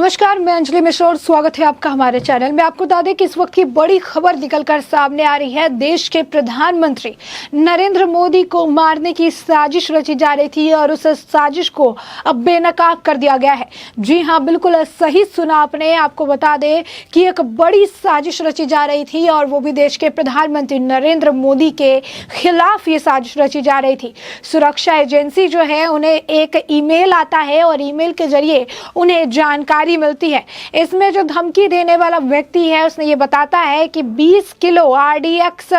नमस्कार, मैं अंजलि मिश्रा और स्वागत है आपका हमारे चैनल में। आपको बता दें कि इस वक्त की बड़ी खबर निकलकर सामने आ रही है। देश के प्रधानमंत्री नरेंद्र मोदी को मारने की साजिश रची जा रही थी और उस साजिश को अब बेनकाब कर दिया गया है। जी हां, बिल्कुल सही सुना आपने। आपको बता दें कि एक बड़ी साजिश रची जा रही थी और वो भी देश के प्रधानमंत्री नरेंद्र मोदी के खिलाफ ये साजिश रची जा रही थी। सुरक्षा एजेंसी जो है उन्हें एक ईमेल आता है और ईमेल के जरिए उन्हें जानकारी मिलती है। इसमें जो धमकी देने वाला व्यक्ति है उसने ये बताता है कि 20 किलो RDX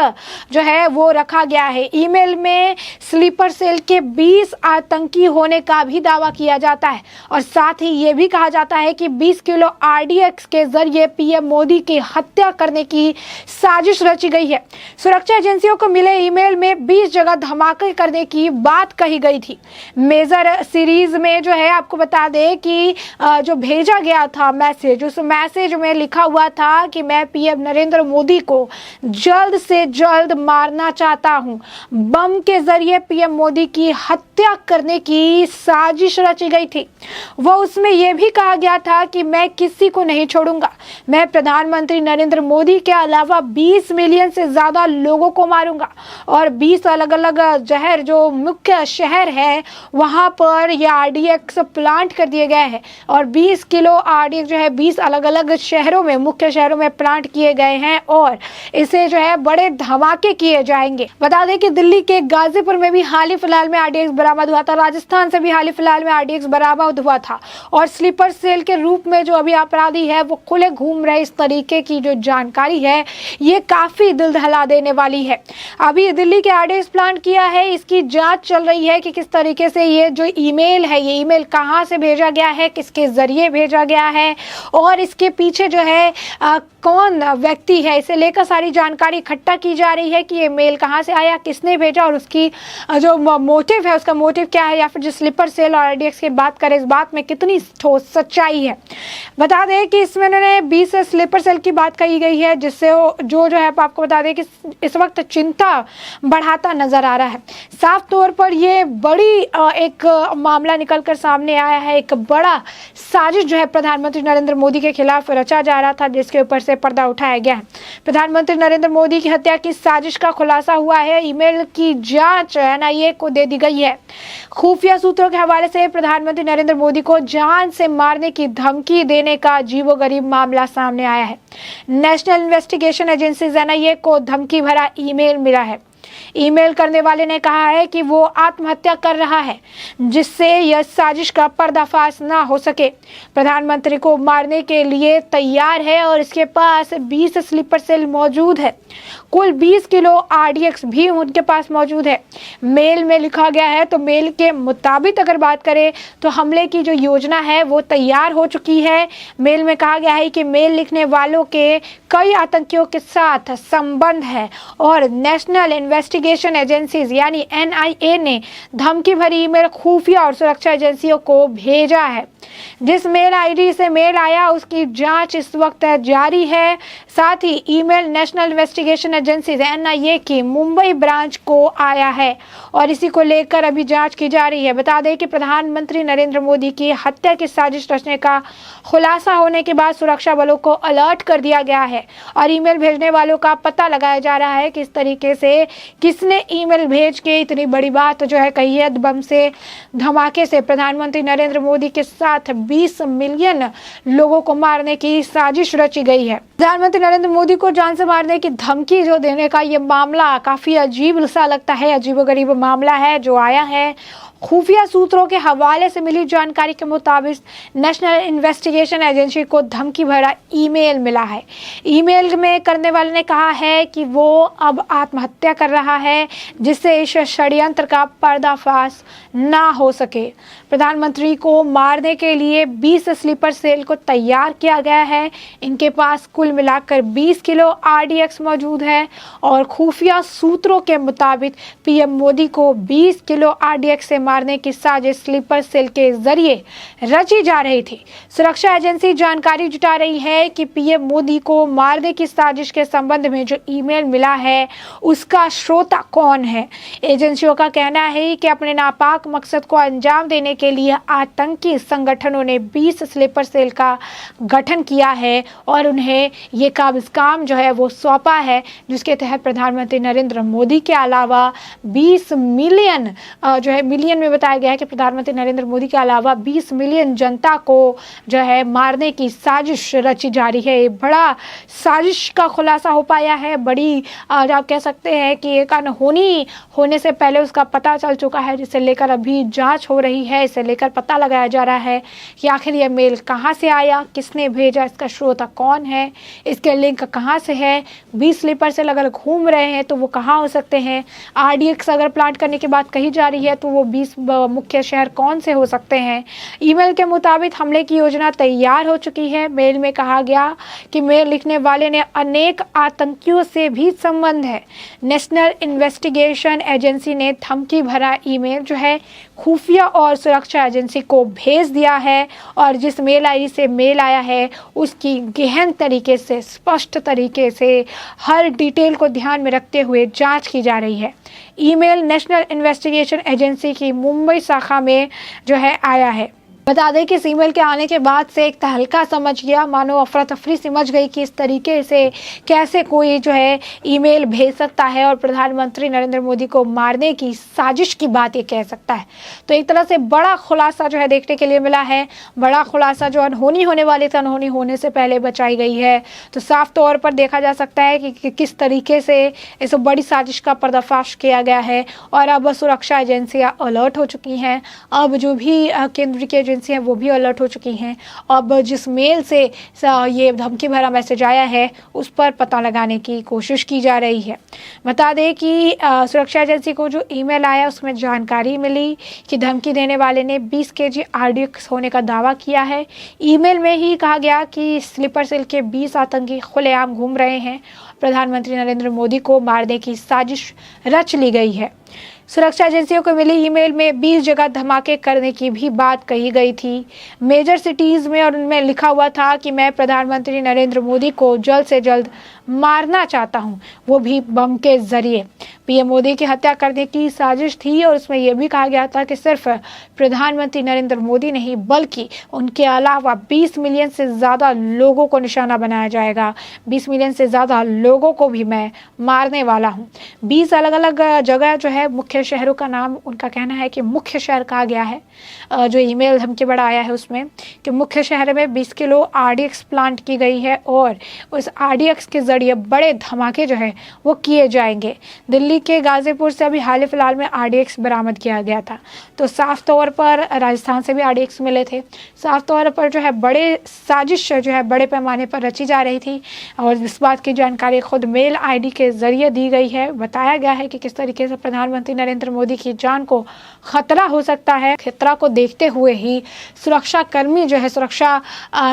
जो है वो रखा गया है। ईमेल में स्लीपर सेल के 20 आतंकी होने का भी दावा किया जाता है और साथ ही ये भी कहा जाता है कि 20 किलो RDX के जरिए PM मोदी की हत्या करने की साजिश रची गई है। सुरक्षा एजेंसियों को मिले ईमेल में 20 जगह धमाके करने की बात कही गई थी। मेजर सीरीज में जो है आपको बता दें कि जो भेजा गया था मैसेज, उस मैसेज में लिखा हुआ था कि मैं PM नरेंद्र मोदी को जल्द से जल्द मारना चाहता हूं। बम के जरिए PM मोदी की हत्या करने की साजिश रची गई थी। वो उसमें यह भी कहा गया था कि मैं किसी को नहीं छोड़ूंगा। मैं प्रधानमंत्री नरेंद्र मोदी के अलावा 20 मिलियन से ज्यादा लोगों को मारूंगा और 20 अलग अलग शहर जो मुख्य शहर है वहां पर ये RDX प्लांट कर दिए गए हैं और 20 किलो RDX जो है 20 अलग अलग शहरों में, मुख्य शहरों में प्लांट किए गए हैं और इसे जो है बड़े धमाके किए जाएंगे। बता दें कि दिल्ली के गाजीपुर में भी हाल ही फिलहाल में RDX बरामद हुआ था। राजस्थान से भी हाल ही फिलहाल में RDX बरामद हुआ था और स्लीपर सेल के रूप में जो अभी अपराधी है वो खुले घूम रहे। इस तरीके की जो जानकारी है ये काफी दिल दहला देने वाली है। अभी दिल्ली के RDX प्लांट किया है, इसकी जांच चल रही है कि किस तरीके से ये जो ईमेल है, ये ईमेल कहां से भेजा गया है, किसके जरिए भेजा गया है और इसके पीछे जो है कौन व्यक्ति है, इसे लेकर सारी जानकारी इकट्ठा की जा रही है कि ये मेल कहां से आया, किसने भेजा और उसकी जो मोटिव है, उसका मोटिव क्या है, या फिर जो स्लीपर सेल और RDX की बात करें, इस बात में कितनी ठोस सच्चाई है। बता दें कि इसमें उन्होंने 20 स्लीपर सेल की बात कही गई है, जिससे जो है आपको बता दें कि इस वक्त चिंता बढ़ाता नजर आ रहा है। साफ तौर पर ये बड़ी एक मामला निकलकर सामने आया है। एक बड़ा साजिश जो है प्रधानमंत्री नरेंद्र मोदी के खिलाफ रचा जा रहा था, जिसके ऊपर से पर्दा उठाया गया है। प्रधानमंत्री नरेंद्र मोदी की हत्या की साजिश का खुलासा हुआ है। ईमेल की जांच NIA को दे दी गई है। खुफिया सूत्रों के हवाले से प्रधानमंत्री नरेंद्र मोदी को जान से मारने की धमकी देने का अजीबोगरीब मामला सामने आया है। नेशनल इन्वेस्टिगेशन एजेंसी NIA को धमकी भरा ईमेल मिला है। ईमेल करने वाले ने कहा है कि वो आत्महत्या कर रहा है जिससे यह साजिश का पर्दाफाश ना हो सके। प्रधानमंत्री को मारने के लिए तैयार है और इसके पास 20 स्लीपर सेल मौजूद है। कुल 20 किलो RDX भी उनके पास मौजूद है। मेल में लिखा गया है, तो मेल के मुताबिक अगर बात करें तो हमले की जो योजना है वो तैयार हो चुकी है। मेल में कहा गया है कि मेल लिखने वालों के कई आतंकियों के साथ संबंध है और नेशनल इन्वेस्टिगेशन एजेंसीज यानी NIA ने धमकी भरी ईमेल खुफिया और सुरक्षा एजेंसियों को भेजा है। जिस मेल ID से मेल आया उसकी जांच इस वक्त जारी है। साथ ही email national investigation agency NIA की मुंबई ब्रांच को आया है और इसी को लेकर अभी जांच की जा रही है। बता दें कि प्रधानमंत्री नरेंद्र मोदी की हत्या की साजिश रचने का खुलासा होने के बाद सुरक्षा बलों को अलर्ट कर दिया गया है और ईमेल भेजने वालों का पता लगाया जा रहा है। किस तरीके से किसने ईमेल भेज के इतनी बड़ी बात जो है कही है। बम से धमाके से प्रधानमंत्री नरेंद्र मोदी के साथ 20 मिलियन लोगों को मारने की साजिश रची गई है। प्रधानमंत्री नरेंद्र मोदी को जान से मारने की धमकी जो देने का ये मामला काफी अजीब सा लगता है। अजीबोगरीब मामला है जो आया है। खुफिया सूत्रों के हवाले से मिली जानकारी के मुताबिक नेशनल इन्वेस्टिगेशन एजेंसी को धमकी भरा ईमेल मिला है। ईमेल में करने वाले ने कहा है कि वो अब आत्महत्या कर रहा है जिससे इस षड्यंत्र का पर्दाफाश ना हो सके। प्रधानमंत्री को मारने के लिए 20 स्लीपर सेल को तैयार किया गया है। इनके पास कुल मिलाकर 20 किलो RDX मौजूद है और खुफिया सूत्रों के मुताबिक PM मोदी को 20 किलो RDX से मारने की साजिश स्लीपर सेल के जरिए रची जा रही थी। सुरक्षा एजेंसी जानकारी जुटा रही है कि पीएम मोदी को मारने की साजिश के संबंध में जो ईमेल मिला है उसका श्रोता कौन है। एजेंसियों का कहना है कि अपने नापाक मकसद को अंजाम देने के लिए आतंकी संगठनों ने 20 स्लीपर सेल का गठन किया है और उन्हें ये काम जो है वो सौंपा है, जिसके तहत प्रधानमंत्री नरेंद्र मोदी के अलावा 20 मिलियन जो है मिलियन में बताया गया है कि प्रधानमंत्री नरेंद्र मोदी के अलावा 20 मिलियन जनता को जो है मारने की साजिश रची जा रही है। ये बड़ा साजिश का खुलासा हो पाया है। बड़ी आप कह सकते हैं कि एक अनहोनी होने से पहले उसका पता चल चुका है, जिसे लेकर अभी जांच हो रही है। इसे लेकर पता लगाया जा रहा है कि आखिर यह मेल कहां से आया, किसने भेजा, इसका स्रोता कौन है, इसके लिंक कहां से है। 20 स्लीपर सेल अगर घूम रहे हैं तो वो कहां हो सकते हैं। आरडीएक्स अगर प्लांट करने की बात कही जा रही है तो वो 20 मुख्य शहर कौन से हो सकते हैं। ईमेल के मुताबिक हमले की योजना तैयार हो चुकी है। मेल में कहा गया कि मेल लिखने वाले ने अनेक आतंकियों से भी संबंध है। नेशनल इन्वेस्टिगेशन एजेंसी ने धमकी भरा ईमेल जो है खुफिया और सुरक्षा एजेंसी को भेज दिया है और जिस मेल आईडी से मेल आया है उसकी गहन तरीके से, स्पष्ट तरीके से हर डिटेल को ध्यान में रखते हुए जांच की जा रही है। ईमेल नेशनल इन्वेस्टिगेशन एजेंसी की मुंबई शाखा में जो है आया है। बता दें कि इस ईमेल के आने के बाद से एक तहलका समझ गया, मानो अफरा तफरी समझ गई कि इस तरीके से कैसे कोई जो है ईमेल भेज सकता है और प्रधानमंत्री नरेंद्र मोदी को मारने की साजिश की बात ये कह सकता है। तो एक तरह से बड़ा खुलासा जो है देखने के लिए मिला है। बड़ा खुलासा जो अनहोनी होने वाली थी, अनहोनी होने से पहले बचाई गई है। तो साफ तौर पर देखा जा सकता है कि किस तरीके से इस बड़ी साजिश का पर्दाफाश किया गया है और अब सुरक्षा एजेंसियाँ अलर्ट हो चुकी हैं। अब जो भी केंद्र की हैं वो भी अलर्ट हो चुकी हैं। अब जिस मेल से ये धमकी भरा मैसेज आया है उस पर पता लगाने की कोशिश की जा रही है। बता दें कि सुरक्षा एजेंसी को जो ईमेल आया उसमें जानकारी मिली कि धमकी देने वाले ने 20 केजी आरडीएक्स होने का दावा किया है। ईमेल में ही कहा गया कि स्लीपर सेल के 20 आतंकी खुलेआम घूम रहे हैं। प्रधानमंत्री नरेंद्र मोदी को मारने की साजिश रच ली गई है। सुरक्षा एजेंसियों को मिली ईमेल में 20 जगह धमाके करने की भी बात कही गई थी मेजर सिटीज में, और उनमें लिखा हुआ था कि मैं प्रधानमंत्री नरेंद्र मोदी को जल्द से जल्द मारना चाहता हूं, वो भी बम के जरिए। पीएम मोदी की हत्या करने की साजिश थी और उसमें यह भी कहा गया था कि सिर्फ प्रधानमंत्री नरेंद्र मोदी नहीं बल्कि उनके अलावा 20 मिलियन से ज़्यादा लोगों को निशाना बनाया जाएगा। 20 मिलियन से ज़्यादा लोगों को भी मैं मारने वाला हूं। 20 अलग अलग जगह जो है मुख्य शहरों का नाम उनका कहना है कि मुख्य शहर कहा गया है। जो ईमेल धमकी बड़ा आया है उसमें कि मुख्य शहर में 20 किलो आरडीएक्स प्लांट की गई है और उस आरडीएक्स के जरिए बड़े धमाके जो है वो किए जाएंगे। दिल्ली के गाजीपुर से अभी हाल फिलहाल में आरडीएक्स बरामद किया गया था। तो साफ तौर पर राजस्थान से भी आरडीएक्स मिले थे। साफ तौर पर जो है बड़े साजिश जो है बड़े पैमाने पर रची जा रही थी और इस बात की जानकारी खुद मेल आईडी के जरिए दी गई है। बताया गया है कि किस तरीके से प्रधानमंत्री नरेंद्र मोदी की जान को खतरा हो सकता है। खतरा को देखते हुए ही सुरक्षा कर्मी जो है सुरक्षा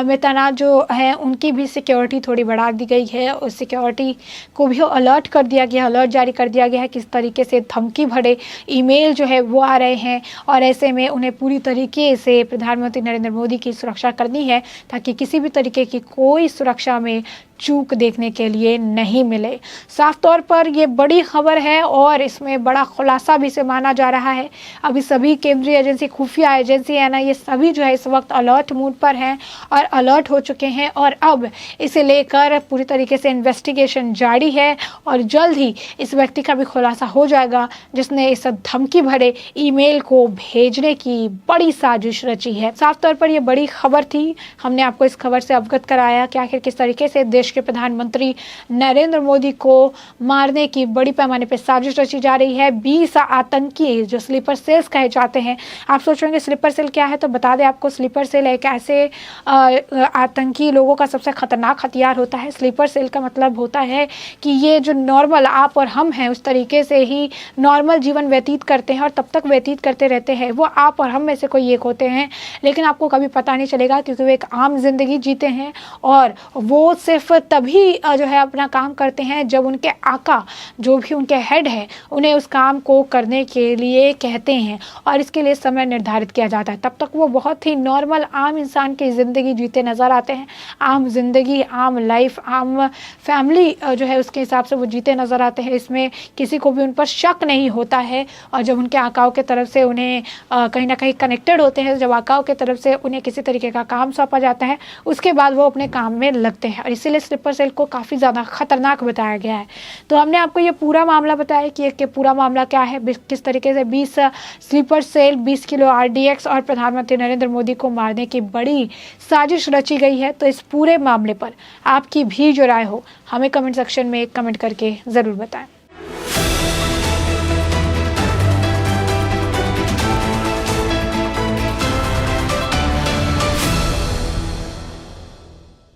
में तैनात जो है उनकी भी सिक्योरिटी थोड़ी बढ़ा दी गई है। उस सिक्योरिटी को भी अलर्ट कर दिया गया, अलर्ट जारी कर दिया गया है किस तरीके से धमकी भरे ईमेल जो है वो आ रहे हैं और ऐसे में उन्हें पूरी तरीके से प्रधानमंत्री नरेंद्र मोदी की सुरक्षा करनी है ताकि किसी भी तरीके की कोई सुरक्षा में चूक देखने के लिए नहीं मिले। साफ तौर पर ये बड़ी खबर है और इसमें बड़ा खुलासा भी से माना जा रहा है। अभी सभी केंद्रीय एजेंसी, खुफिया एजेंसी है ना, ये सभी जो है इस वक्त अलर्ट मूड पर हैं और अलर्ट हो चुके हैं और अब इसे लेकर पूरी तरीके से इन्वेस्टिगेशन जारी है और जल्द ही इस व्यक्ति का भी खुलासा हो जाएगा जिसने इस धमकी भरे ईमेल को भेजने की बड़ी साजिश रची है। साफ तौर पर यह बड़ी खबर थी। हमने आपको इस खबर से अवगत कराया कि आखिर किस तरीके से देश के प्रधानमंत्री नरेंद्र मोदी को मारने की बड़ी पैमाने पर साजिश रची जा रही है। 20 आतंकी जो स्लीपर सेल्स कहे जाते हैं। आप सोच रहे हैं स्लीपर सेल क्या है, तो बता दें आपको, स्लीपर सेल एक ऐसे आतंकी लोगों का सबसे खतरनाक हथियार होता है। स्लीपर सेल का मतलब होता है कि ये जो नॉर्मल आप और हम हैं उस तरीके से ही नॉर्मल जीवन व्यतीत करते हैं और तब तक व्यतीत करते रहते हैं। वो आप और हम में से कोई एक होते हैं लेकिन आपको कभी पता नहीं चलेगा क्योंकि वो एक आम जिंदगी जीते हैं और वो सिर्फ तभी जो है अपना काम करते हैं जब उनके आका, जो भी उनके हेड है, उन्हें उस काम को करने के लिए कहते हैं और इसके लिए समय निर्धारित किया जाता है। तब तक वो बहुत ही नॉर्मल आम इंसान की ज़िंदगी जीते नज़र आते हैं। आम जिंदगी, आम लाइफ, आम फैमिली जो है उसके हिसाब से वो जीते नज़र आते हैं। इसमें किसी को भी उन पर शक नहीं होता है। और जब उनके आकाओं के तरफ से उन्हें कहीं ना कहीं कनेक्टेड होते हैं, जब आकाओं के तरफ से उन्हें किसी तरीके का काम सौंपा जाता है, उसके बाद वो अपने काम में लगते हैं। और इसीलिए स्लीपर सेल को काफ़ी ज़्यादा खतरनाक बताया गया है। तो हमने आपको ये पूरा मामला बताया कि ये पूरा मामला क्या है, किस तरीके से 20 स्लीपर सेल, 20 किलो RDX और प्रधानमंत्री नरेंद्र मोदी को मारने की बड़ी साजिश रची गई है। तो इस पूरे मामले पर आपकी भी जो राय हो, हमें कमेंट सेक्शन में कमेंट करके ज़रूर बताएं।